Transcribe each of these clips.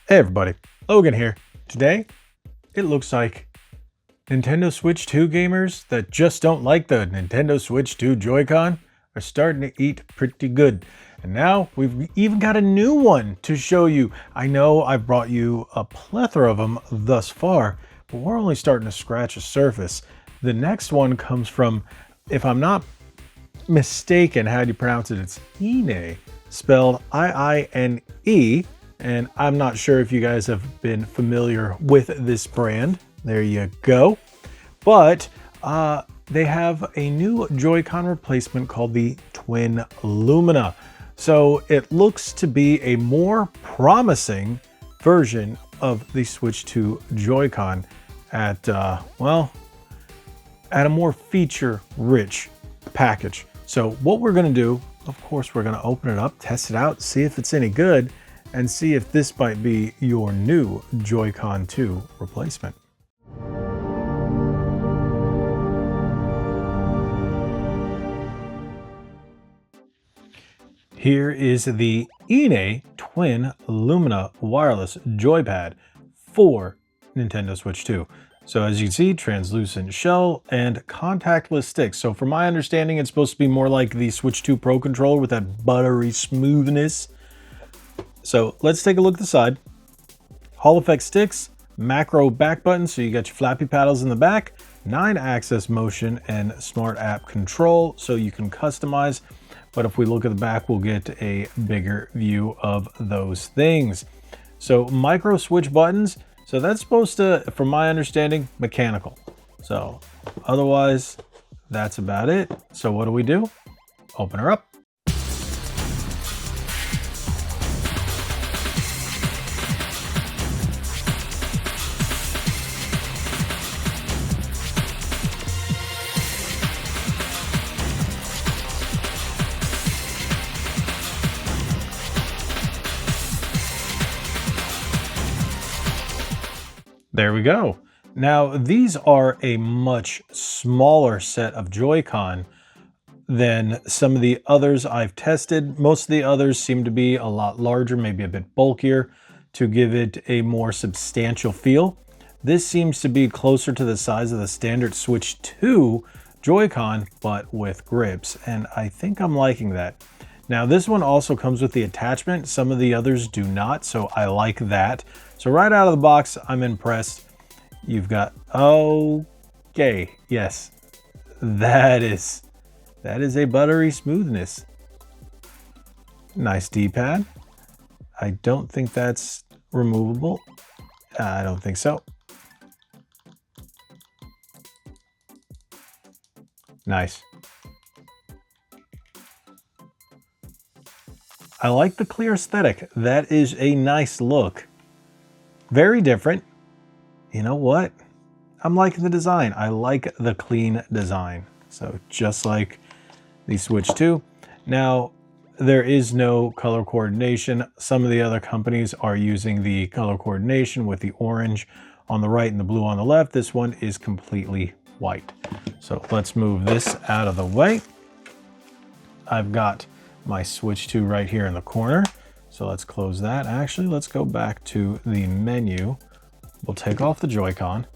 Hey everybody, Logan here. Today, it looks like Nintendo Switch 2 gamers that just don't like the Nintendo Switch 2 Joy-Con are starting to eat pretty good. And now we've even got a new one to show you. I know I've brought you a plethora of them thus far, but we're only starting to scratch the surface. The next one comes from, if I'm not mistaken, how do you pronounce it? It's IINE, spelled I-I-N-E. And I'm not sure if you guys have been familiar with this brand. There you go. But they have a new Joy-Con replacement called the Twin Lumina. So it looks to be a more promising version of the Switch 2 Joy-Con at, well, at a more feature-rich package. So what we're gonna do, of course, we're gonna open it up, test it out, see if it's any good, and see if this might be your new Joy-Con 2 replacement. Here is the IINE Twin Lumina wireless joypad for Nintendo Switch 2. So as you can see, translucent shell and contactless sticks. So from my understanding, it's supposed to be more like the Switch 2 Pro controller with that buttery smoothness. So let's take a look at the side. Hall effect sticks, macro back button, so you got your flappy paddles in the back, 9-axis motion and smart app control, so you can customize. But if we look at the back, we'll get a bigger view of those things. So micro switch buttons, so that's supposed to, from my understanding, mechanical. So otherwise, that's about it. So what do? Open her up. There we go. Now, these are a much smaller set of Joy-Con than some of the others I've tested. Most of the others seem to be a lot larger, maybe a bit bulkier, to give it a more substantial feel. This seems to be closer to the size of the standard Switch 2 Joy-Con, but with grips, and I think I'm liking that. Now, this one also comes with the attachment. Some of the others do not, so I like that. So right out of the box, I'm impressed. You've got, okay, yes, that is a buttery smoothness. Nice D-pad. I don't think that's removable. I don't think so. Nice. I like the clear aesthetic. That is a nice look. Very different. You know what? I'm liking the design. I like the clean design. So just like the Switch 2. Now, there is no color coordination. Some of the other companies are using the color coordination with the orange on the right and the blue on the left. This one is completely white. So let's move this out of the way. I've got my Switch 2 right here in the corner. So let's close that. Actually, let's go back to the menu. We'll take off the Joy-Con.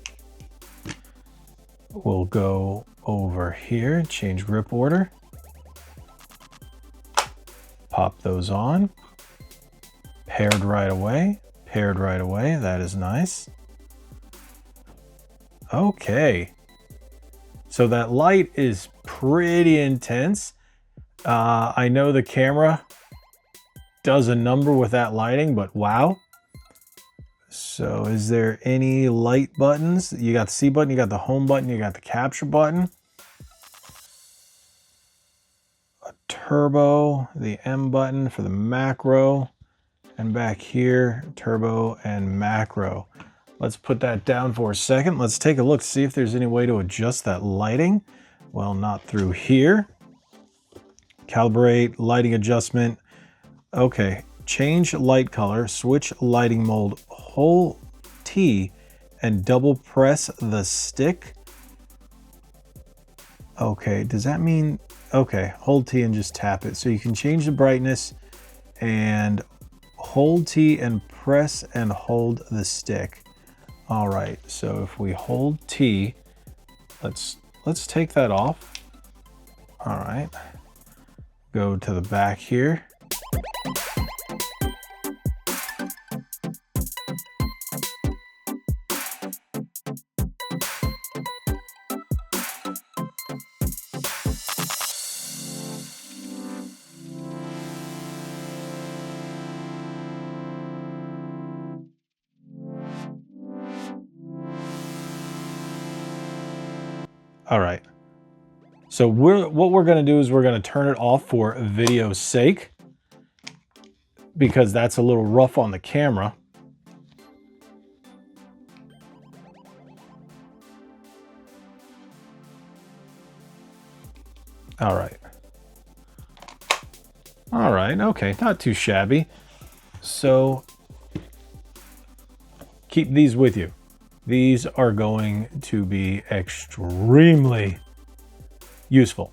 We'll go over here, change grip order. Pop those on. Paired right away. Paired right away. That is nice. Okay. So that light is pretty intense. I know the camera does a number with that lighting, but wow. So is there any light buttons? You got the C button, you got the home button, you got the capture button. A turbo, the M button for the macro. And back here, turbo and macro. Let's put that down for a second. Let's take a look to see if there's any way to adjust that lighting. Well, not through here. Calibrate, lighting adjustment. Okay, change light color, switch lighting mode, hold T and double press the stick. Okay, does that mean, okay, hold T and just tap it. So you can change the brightness and hold T and press and hold the stick. All right, so if we hold T, let's take that off. All right, go to the back here. All right. So what we're going to do is we're going to turn it off for video's sake because that's a little rough on the camera. All right. All right. Okay. Not too shabby. So keep these with you. These are going to be extremely useful.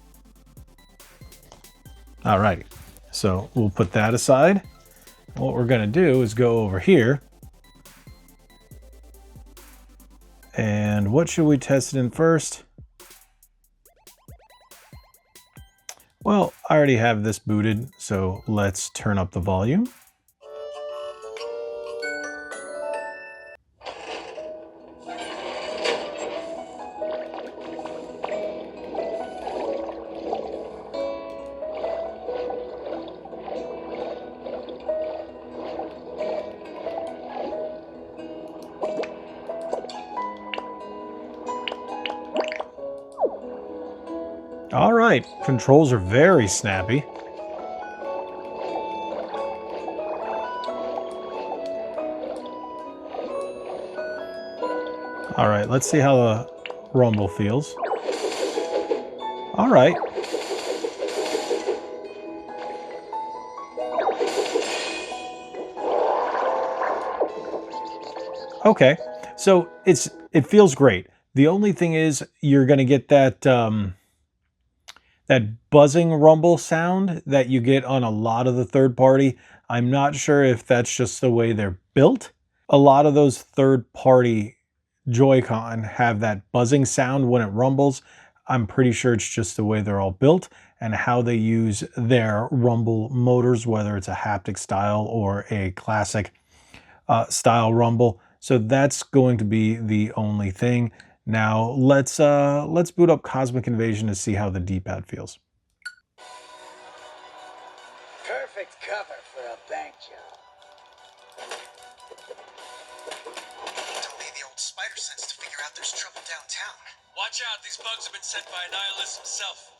All right, so we'll put that aside. What we're gonna do is go over here. And what should we test it in first? Well, I already have this booted, so let's turn up the volume. All right, controls are very snappy. All right, let's see how the rumble feels. All right. Okay, so it feels great. The only thing is you're gonna get that that buzzing rumble sound that you get on a lot of the third party. I'm not sure if that's just the way they're built. A lot of those third party Joy-Con have that buzzing sound when it rumbles. I'm pretty sure it's just the way they're all built and how they use their rumble motors, whether it's a haptic style or a classic style rumble. So that's going to be the only thing. Now let's boot up Cosmic Invasion to see how the D-pad feels. Perfect cover for a bank job. Don't need the old spider sense to figure out there's trouble downtown. Watch out, these bugs have been sent by Nihilus himself.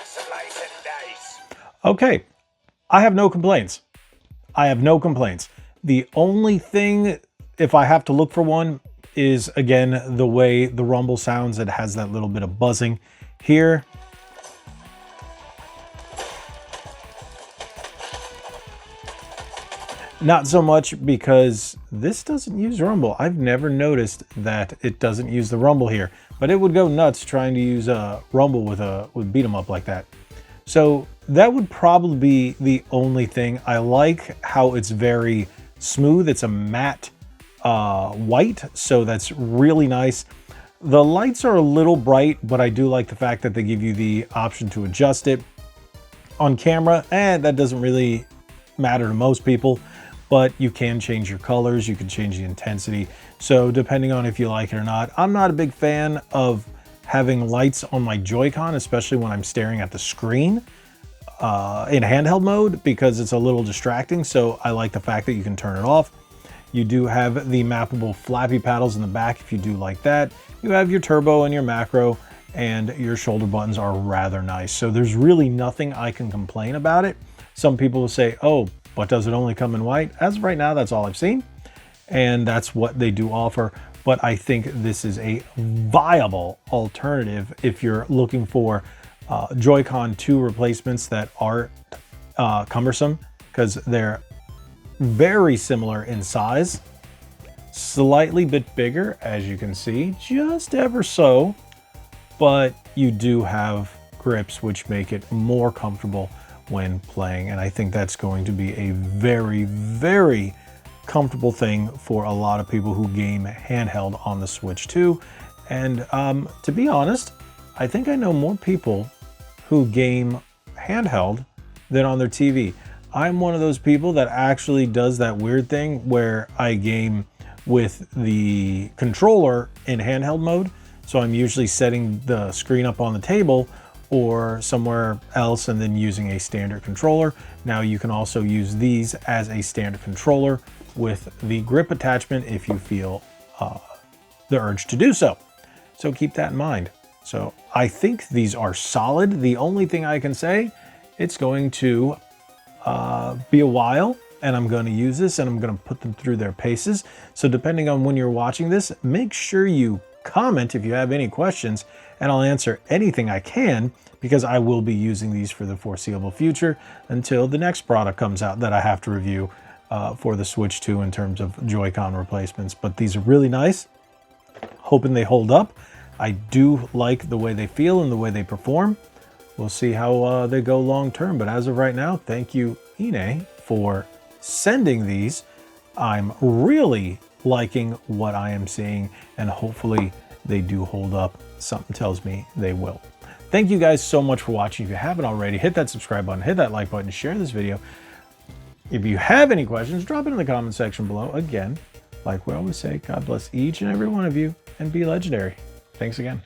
Slice and dice. Okay, I have no complaints. I have no complaints. The only thing, if I have to look for one, is again the way the rumble sounds. It has that little bit of buzzing here. Not so much because this doesn't use rumble. I've never noticed that it doesn't use the rumble here, but it would go nuts trying to use a rumble with beat 'em up like that. So that would probably be the only thing. I like how it's very smooth. It's a matte white, so that's really nice. The lights are a little bright, but I do like the fact that they give you the option to adjust it. On camera, that doesn't really matter to most people, but you can change your colors, you can change the intensity. So depending on if you like it or not. I'm not a big fan of having lights on my Joy-Con, especially when I'm staring at the screen in handheld mode, because it's a little distracting. So I like the fact that you can turn it off. You do have the mappable flappy paddles in the back if you do like that. You have your turbo and your macro, and your shoulder buttons are rather nice. So there's really nothing I can complain about it. Some people will say, oh, but does it only come in white? As of right now, that's all I've seen. And that's what they do offer. But I think this is a viable alternative if you're looking for Joy-Con 2 replacements that aren't cumbersome, because they're very similar in size. slightly bit bigger, as you can see, just ever so, but you do have grips which make it more comfortable when playing, and I think that's going to be a very, very comfortable thing for a lot of people who game handheld on the Switch 2. And to be honest, I think I know more people who game handheld than on their TV. I'm one of those people that actually does that weird thing where I game with the controller in handheld mode. So I'm usually setting the screen up on the table or somewhere else and then using a standard controller. Now you can also use these as a standard controller with the grip attachment if you feel the urge to do so. So keep that in mind. So I think these are solid. The only thing I can say, it's going to be a while and I'm going to use this and I'm going to put them through their paces. So depending on when you're watching this, make sure you comment if you have any questions and I'll answer anything I can, because I will be using these for the foreseeable future until the next product comes out that I have to review for the Switch 2 in terms of Joy-Con replacements. But these are really nice. Hoping they hold up. I do like the way they feel and the way they perform. We'll see how they go long term, but as of right now, thank you, IINE, for sending these. I'm really liking what I am seeing, and hopefully they do hold up. Something tells me they will. Thank you guys so much for watching. If you haven't already, hit that subscribe button, hit that like button, share this video. If you have any questions, drop it in the comment section below. Again, like we always say, God bless each and every one of you, and be legendary. Thanks again.